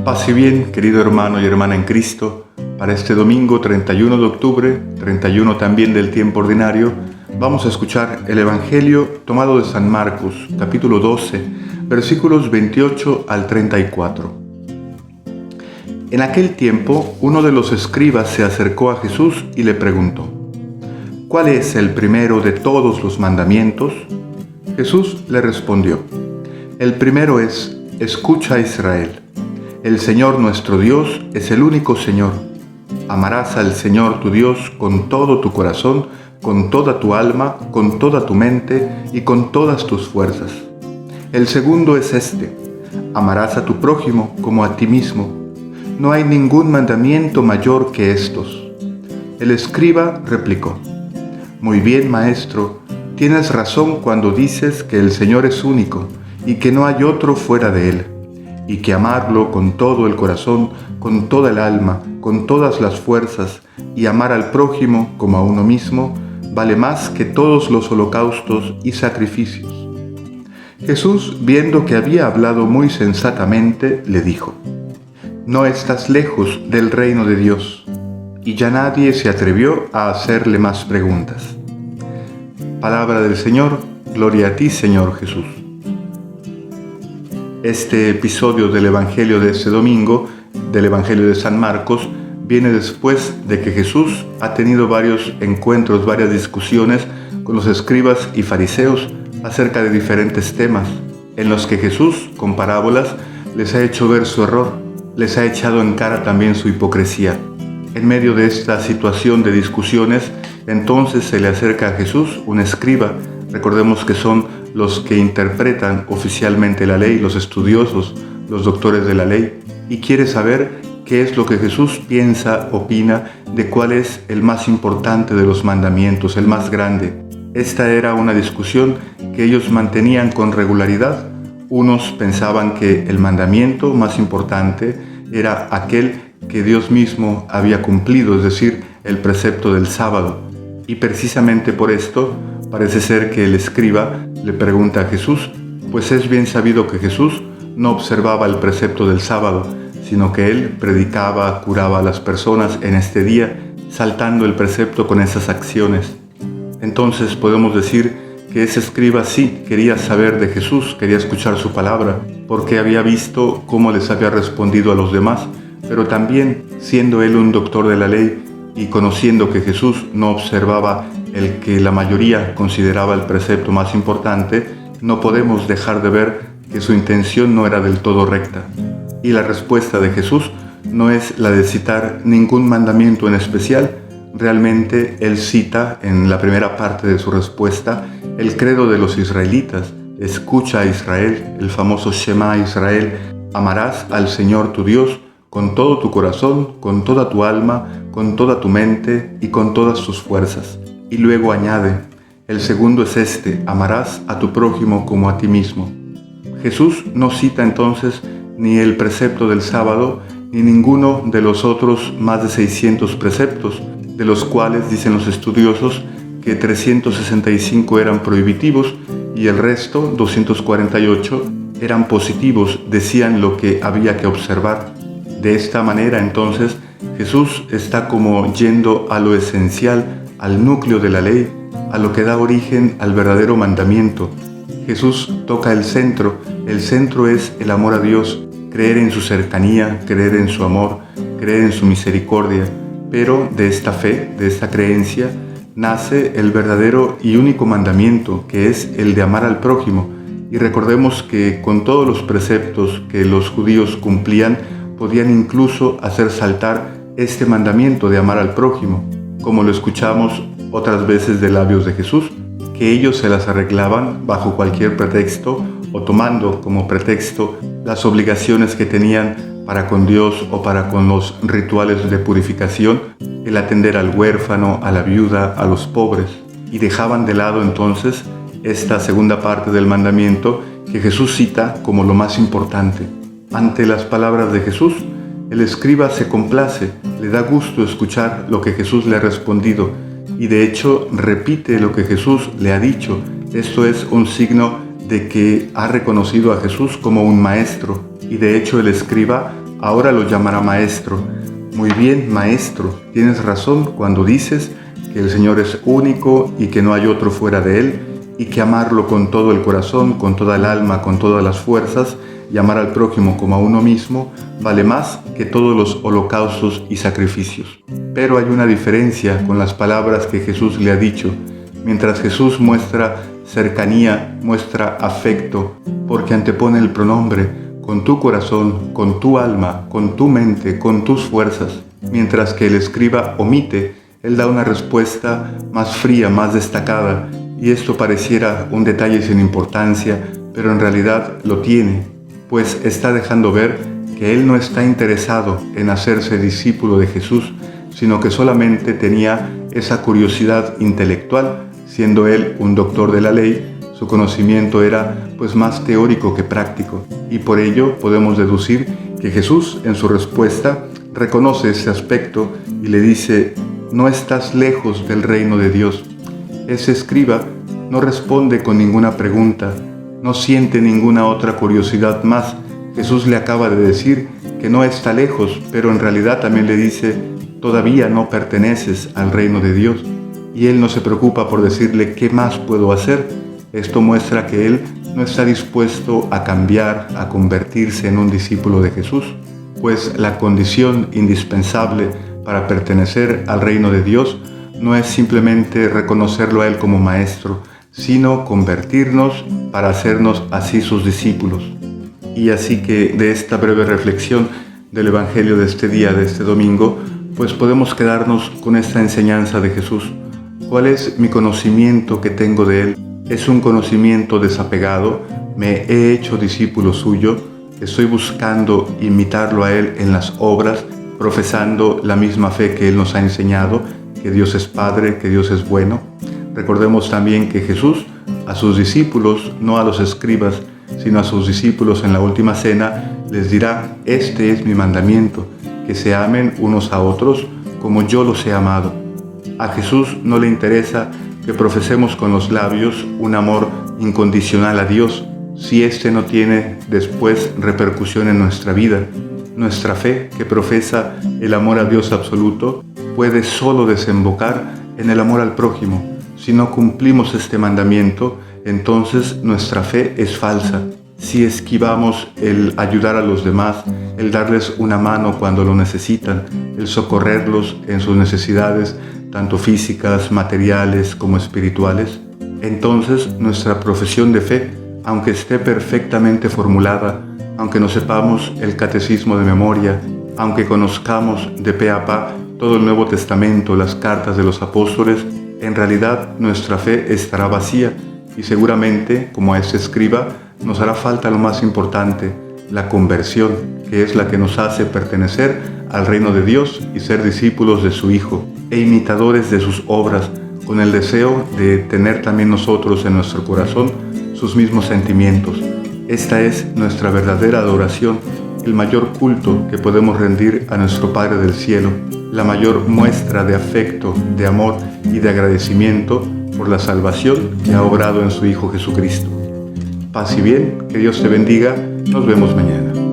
Paz y bien, querido hermano y hermana en Cristo, para este domingo 31 de octubre, 31 también del tiempo ordinario, vamos a escuchar el Evangelio tomado de San Marcos, capítulo 12, versículos 28 al 34. En aquel tiempo, uno de los escribas se acercó a Jesús y le preguntó: ¿cuál es el primero de todos los mandamientos? Jesús le respondió: el primero es: escucha a Israel. El Señor nuestro Dios es el único Señor. Amarás al Señor tu Dios con todo tu corazón, con toda tu alma, con toda tu mente y con todas tus fuerzas. El segundo es este: amarás a tu prójimo como a ti mismo. No hay ningún mandamiento mayor que estos. El escriba replicó: muy bien, maestro, tienes razón cuando dices que el Señor es único y que no hay otro fuera de Él, y que amarlo con todo el corazón, con toda el alma, con todas las fuerzas, y amar al prójimo como a uno mismo, vale más que todos los holocaustos y sacrificios. Jesús, viendo que había hablado muy sensatamente, le dijo: no estás lejos del reino de Dios. Y ya nadie se atrevió a hacerle más preguntas. Palabra del Señor, gloria a ti, Señor Jesús. Este episodio del Evangelio de este domingo, del Evangelio de San Marcos, viene después de que Jesús ha tenido varios encuentros, varias discusiones con los escribas y fariseos acerca de diferentes temas, en los que Jesús, con parábolas, les ha hecho ver su error, les ha echado en cara también su hipocresía. En medio de esta situación de discusiones, entonces se le acerca a Jesús un escriba. Recordemos que son los que interpretan oficialmente la ley, los estudiosos, los doctores de la ley, y quiere saber qué es lo que Jesús piensa, opina de cuál es el más importante de los mandamientos, el más grande. Esta era una discusión que ellos mantenían con regularidad. Unos pensaban que el mandamiento más importante era aquel que Dios mismo había cumplido, es decir, el precepto del sábado. Y precisamente por esto parece ser que el escriba le pregunta a Jesús, pues es bien sabido que Jesús no observaba el precepto del sábado, sino que él predicaba, curaba a las personas en este día, saltando el precepto con esas acciones. Entonces podemos decir que ese escriba sí quería saber de Jesús, quería escuchar su palabra, porque había visto cómo les había respondido a los demás, pero también, siendo él un doctor de la ley y conociendo que Jesús no observaba el que la mayoría consideraba el precepto más importante, no podemos dejar de ver que su intención no era del todo recta. Y la respuesta de Jesús no es la de citar ningún mandamiento en especial. Realmente él cita en la primera parte de su respuesta el credo de los israelitas: escucha a Israel, el famoso Shema Israel, amarás al Señor tu Dios con todo tu corazón, con toda tu alma, con toda tu mente y con todas tus fuerzas. Y luego añade: el segundo es este: amarás a tu prójimo como a ti mismo. Jesús no cita entonces ni el precepto del sábado, ni ninguno de los otros más de 600 preceptos, de los cuales dicen los estudiosos que 365 eran prohibitivos y el resto, 248, eran positivos, decían lo que había que observar. De esta manera, entonces, Jesús está como yendo a lo esencial, al núcleo de la ley, a lo que da origen al verdadero mandamiento. Jesús toca el centro es el amor a Dios, creer en su cercanía, creer en su amor, creer en su misericordia. Pero de esta fe, de esta creencia, nace el verdadero y único mandamiento, que es el de amar al prójimo. Y recordemos que con todos los preceptos que los judíos cumplían, podían incluso hacer saltar este mandamiento de amar al prójimo, como lo escuchamos otras veces de labios de Jesús, que ellos se las arreglaban bajo cualquier pretexto o tomando como pretexto las obligaciones que tenían para con Dios o para con los rituales de purificación, el atender al huérfano, a la viuda, a los pobres, y dejaban de lado entonces esta segunda parte del mandamiento que Jesús cita como lo más importante. Ante las palabras de Jesús, el escriba se complace, le da gusto escuchar lo que Jesús le ha respondido y de hecho repite lo que Jesús le ha dicho. Esto es un signo de que ha reconocido a Jesús como un maestro y de hecho el escriba ahora lo llamará maestro. Muy bien, maestro, tienes razón cuando dices que el Señor es único y que no hay otro fuera de Él, y que amarlo con todo el corazón, con toda el alma, con todas las fuerzas, y amar al prójimo como a uno mismo, vale más que todos los holocaustos y sacrificios. Pero hay una diferencia con las palabras que Jesús le ha dicho. Mientras Jesús muestra cercanía, muestra afecto, porque antepone el pronombre con tu corazón, con tu alma, con tu mente, con tus fuerzas. Mientras que el escriba omite, él da una respuesta más fría, más destacada, y esto pareciera un detalle sin importancia, pero en realidad lo tiene, pues está dejando ver que él no está interesado en hacerse discípulo de Jesús, sino que solamente tenía esa curiosidad intelectual. Siendo él un doctor de la ley, su conocimiento era pues más teórico que práctico, y por ello podemos deducir que Jesús en su respuesta reconoce ese aspecto y le dice: no estás lejos del reino de Dios. Ese escriba no responde con ninguna pregunta, no siente ninguna otra curiosidad más. Jesús le acaba de decir que no está lejos, pero en realidad también le dice: todavía no perteneces al reino de Dios. Y él no se preocupa por decirle qué más puedo hacer. Esto muestra que él no está dispuesto a cambiar, a convertirse en un discípulo de Jesús, pues la condición indispensable para pertenecer al reino de Dios no es simplemente reconocerlo a Él como maestro, sino convertirnos para hacernos así sus discípulos. Y así que de esta breve reflexión del Evangelio de este día, de este domingo, pues podemos quedarnos con esta enseñanza de Jesús. ¿Cuál es mi conocimiento que tengo de Él? ¿Es un conocimiento desapegado? ¿Me he hecho discípulo suyo? ¿Estoy buscando imitarlo a Él en las obras, profesando la misma fe que Él nos ha enseñado, que Dios es Padre, que Dios es bueno? Recordemos también que Jesús a sus discípulos, no a los escribas, sino a sus discípulos en la última cena, les dirá: este es mi mandamiento, que se amen unos a otros como yo los he amado. A Jesús no le interesa que profesemos con los labios un amor incondicional a Dios, si éste no tiene después repercusión en nuestra vida. Nuestra fe, que profesa el amor a Dios absoluto, puede solo desembocar en el amor al prójimo. Si no cumplimos este mandamiento, entonces nuestra fe es falsa. Si esquivamos el ayudar a los demás, el darles una mano cuando lo necesitan, el socorrerlos en sus necesidades, tanto físicas, materiales como espirituales, entonces nuestra profesión de fe, aunque esté perfectamente formulada, aunque no sepamos el catecismo de memoria, aunque conozcamos de pe a pa todo el Nuevo Testamento, las cartas de los apóstoles, en realidad nuestra fe estará vacía y seguramente, como a este escriba, nos hará falta lo más importante, la conversión, que es la que nos hace pertenecer al reino de Dios y ser discípulos de su Hijo e imitadores de sus obras, con el deseo de tener también nosotros en nuestro corazón sus mismos sentimientos. Esta es nuestra verdadera adoración, el mayor culto que podemos rendir a nuestro Padre del Cielo, la mayor muestra de afecto, de amor y de agradecimiento por la salvación que ha obrado en su Hijo Jesucristo. Paz y bien, que Dios te bendiga, nos vemos mañana.